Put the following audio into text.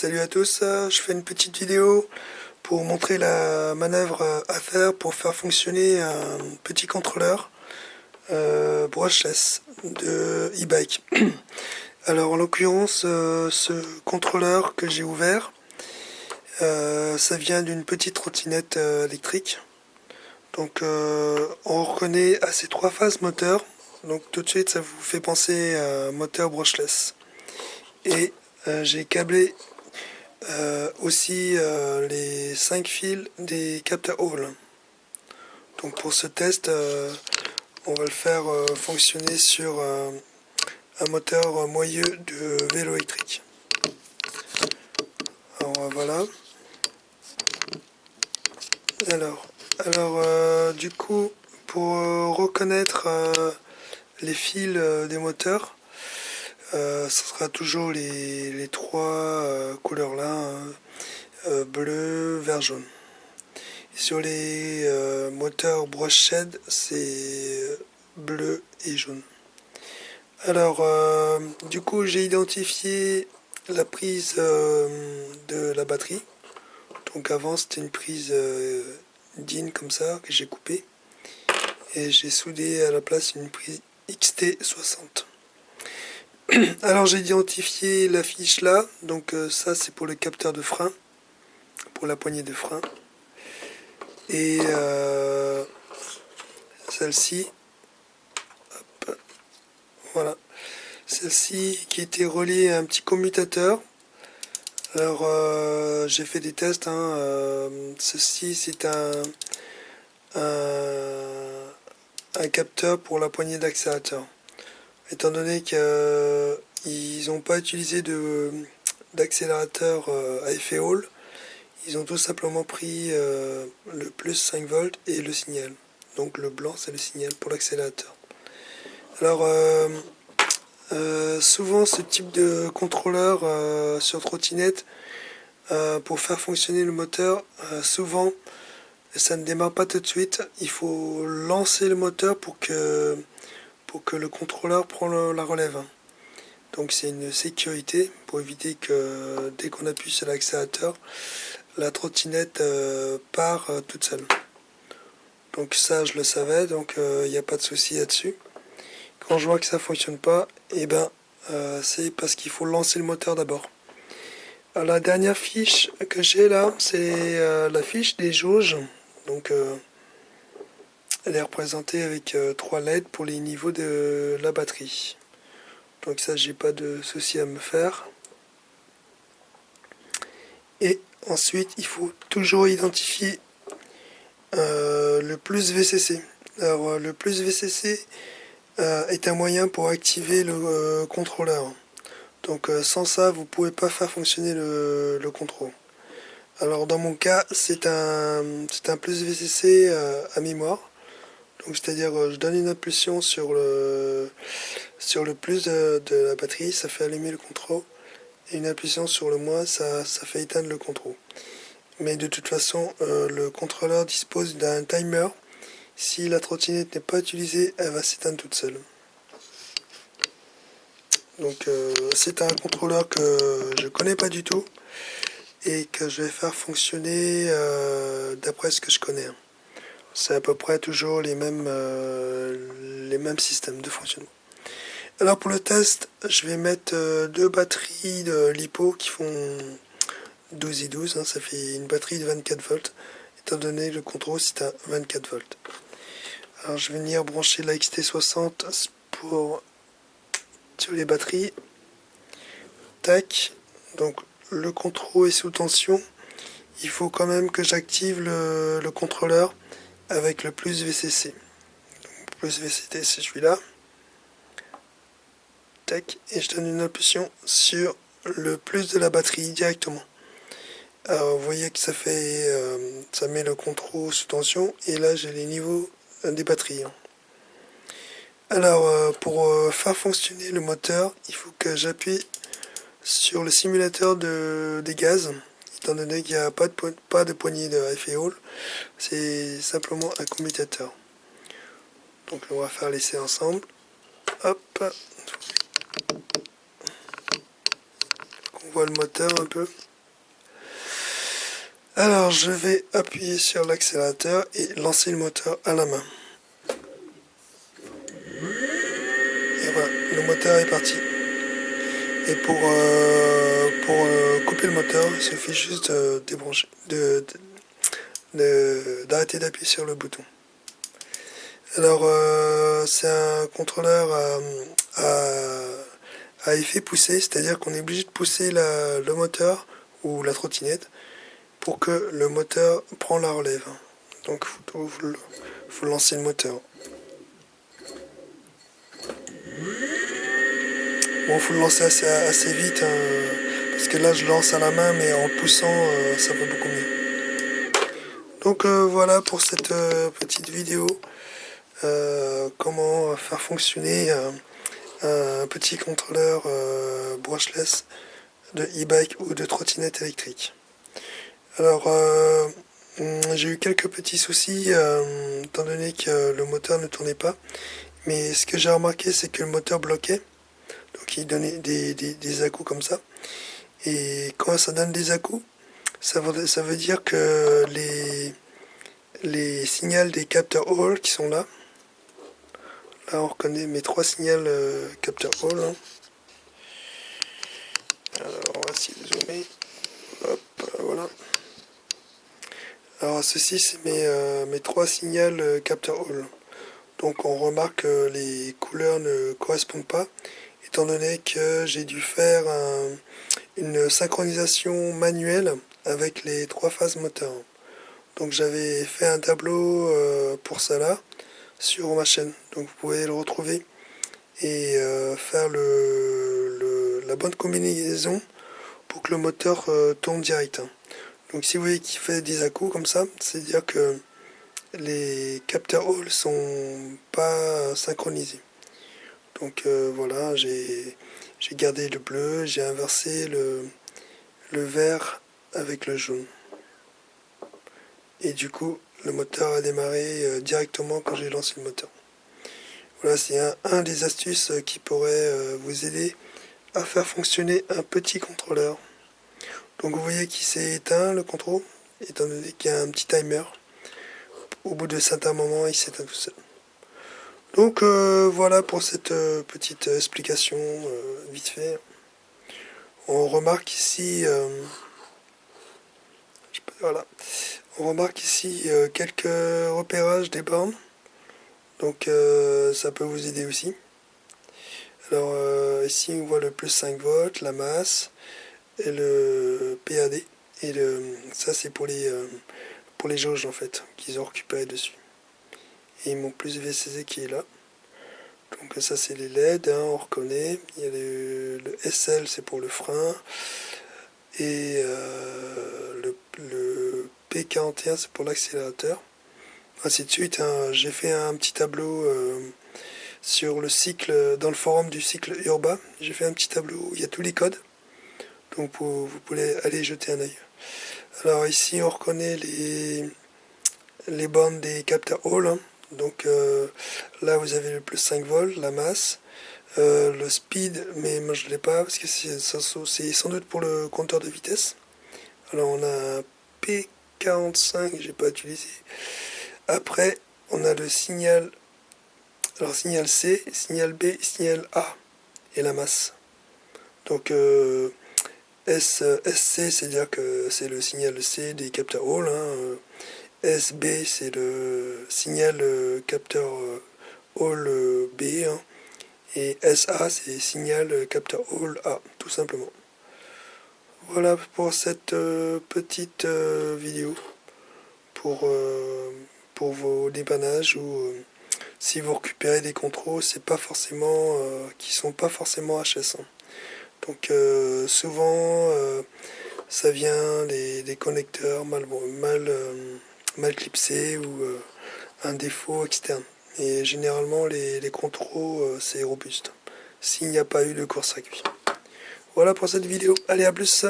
Salut à tous, je fais une petite vidéo pour montrer la manœuvre à faire pour faire fonctionner un petit contrôleur brushless de e-bike. Alors en l'occurrence, ce contrôleur que j'ai ouvert, ça vient d'une petite trottinette électrique. Donc on reconnaît à ces trois phases moteur, donc tout de suite ça vous fait penser à un moteur brushless. Et j'ai câblé aussi les 5 fils des capteurs Hall. Donc pour ce test, on va le faire fonctionner sur un moteur moyeu de vélo électrique. Alors voilà. Alors du coup, pour reconnaître les fils des moteurs, ce sera toujours les trois couleurs là, hein, bleu, vert, jaune. Et sur les moteurs Brushed, c'est bleu et jaune. Alors, du coup, j'ai identifié la prise de la batterie. Donc avant, c'était une prise DIN comme ça que j'ai coupée. Et j'ai soudé à la place une prise XT60. Alors j'ai identifié la fiche là, donc ça c'est pour le capteur de frein, pour la poignée de frein. Et celle-ci, voilà, celle-ci qui était reliée à un petit commutateur. Alors j'ai fait des tests, hein, ceci c'est un capteur pour la poignée d'accélérateur. Étant donné qu'ils n'ont pas utilisé d'accélérateur à effet Hall, ils ont tout simplement pris le plus 5 volts et le signal. Donc le blanc c'est le signal pour l'accélérateur. Alors souvent ce type de contrôleur sur trottinette, pour faire fonctionner le moteur, souvent ça ne démarre pas tout de suite. Il faut lancer le moteur pour que le contrôleur prenne la relève. Donc c'est une sécurité pour éviter que dès qu'on appuie sur l'accélérateur, la trottinette part toute seule. Donc ça je le savais, donc il n'y a pas de souci là-dessus. Quand je vois que ça fonctionne pas, et ben c'est parce qu'il faut lancer le moteur d'abord. La dernière fiche que j'ai là, c'est la fiche des jauges. Donc elle est représentée avec 3 LED pour les niveaux de la batterie. Donc ça, j'ai pas de souci à me faire. Et ensuite, il faut toujours identifier le plus VCC. Alors le plus VCC est un moyen pour activer le contrôleur. Donc sans ça, vous pouvez pas faire fonctionner le contrôle. Alors dans mon cas, c'est un plus VCC à mémoire. Donc c'est-à-dire je donne une impulsion sur le plus de la batterie, ça fait allumer le contrôle. Et une impulsion sur le moins, ça fait éteindre le contrôle. Mais de toute façon, le contrôleur dispose d'un timer. Si la trottinette n'est pas utilisée, elle va s'éteindre toute seule. Donc c'est un contrôleur que je connais pas du tout et que je vais faire fonctionner d'après ce que je connais. C'est à peu près toujours les mêmes systèmes de fonctionnement. Alors pour le test, je vais mettre deux batteries de LiPo qui font 12 et 12, hein, ça fait une batterie de 24 volts, étant donné le contrôle c'est à 24 volts. Alors je vais venir brancher la XT60 sur les batteries. Tac, donc le contrôle est sous tension. Il faut quand même que j'active le contrôleur avec le plus VCC. Donc, plus VCC c'est celui-là. Tac, et je donne une impulsion sur le plus de la batterie directement. Alors vous voyez que ça fait ça met le contrôle sous tension et là j'ai les niveaux des batteries. Alors pour faire fonctionner le moteur, il faut que j'appuie sur le simulateur des gaz, étant donné qu'il n'y a pas de poignée de effet Hall, c'est simplement un commutateur. Donc on va faire l'essai ensemble. Hop, on voit le moteur un peu. Alors je vais appuyer sur l'accélérateur et lancer le moteur à la main. Et voilà, le moteur est parti. Et pour couper le moteur, il suffit juste de débrancher, d'arrêter d'appuyer sur le bouton. Alors c'est un contrôleur à effet poussé, c'est-à-dire qu'on est obligé de pousser le moteur ou la trottinette pour que le moteur prenne la relève. Donc il faut lancer le moteur. Bon, faut le lancer assez vite, hein, parce que là je lance à la main, mais en poussant, ça va beaucoup mieux. Donc voilà pour cette petite vidéo, comment faire fonctionner un petit contrôleur brushless de e-bike ou de trottinette électrique. Alors j'ai eu quelques petits soucis, étant donné que le moteur ne tournait pas, mais ce que j'ai remarqué, c'est que le moteur bloquait. Donc il donnait des à-coups comme ça. Et quand ça donne des à-coups, ça veut dire que les signaux des capteurs Hall qui sont là, on reconnaît mes 3 signaux capteurs Hall. Hein. Alors on va essayer de zoomer. Hop, voilà. Alors ceci c'est mes 3 signaux capteurs Hall. Donc on remarque que les couleurs ne correspondent pas, étant donné que j'ai dû faire une synchronisation manuelle avec les 3 phases moteurs. Donc j'avais fait un tableau pour cela sur ma chaîne. Donc vous pouvez le retrouver et faire la bonne combinaison pour que le moteur tourne direct. Donc si vous voyez qu'il fait des à-coups comme ça, c'est-à-dire que les capteurs Hall sont pas synchronisés. Donc voilà, j'ai gardé le bleu, j'ai inversé le vert avec le jaune. Et du coup, le moteur a démarré directement quand j'ai lancé le moteur. Voilà, c'est un des astuces qui pourrait vous aider à faire fonctionner un petit contrôleur. Donc vous voyez qu'il s'est éteint le contrôle, étant donné qu'il y a un petit timer. Au bout de certains moments, il s'éteint tout seul. Donc voilà pour cette petite explication vite fait. On remarque ici, voilà, on remarque ici quelques repérages des bornes. Donc ça peut vous aider aussi. Alors ici on voit le plus 5 volts, la masse et le PAD. Et ça c'est pour les jauges en fait, qu'ils ont récupéré dessus. Et mon plus VCZ qui est là. Donc ça c'est les LED, hein, on reconnaît. Il y a le SL, c'est pour le frein. Et le P41 c'est pour l'accélérateur. Ainsi de suite, hein. J'ai fait un petit tableau sur le cycle, dans le forum du cycle urbain. J'ai fait un petit tableau où il y a tous les codes. Donc vous pouvez aller jeter un œil. Alors ici on reconnaît les bornes des capteurs Hall. Hein. Donc là vous avez le plus 5 volts, la masse, le speed, mais moi je ne l'ai pas parce que c'est sans doute pour le compteur de vitesse. Alors on a un P45 que j'ai pas utilisé. Après on a le signal, alors signal C, signal B, signal A et la masse. Donc SC c'est-à-dire que c'est le signal C des capteurs Hall. Hein. SB c'est le signal capteur Hall B. Hein. Et SA c'est signal capteur Hall A, tout simplement. Voilà pour cette petite vidéo pour vos dépannages ou si vous récupérez des contrôles, c'est pas forcément qui sont pas forcément HS. Hein. Donc souvent ça vient des connecteurs mal clipsés ou un défaut externe. Et généralement les contrôles c'est robuste s'il n'y a pas eu de court-circuit. Voilà pour cette vidéo. Allez, à plus.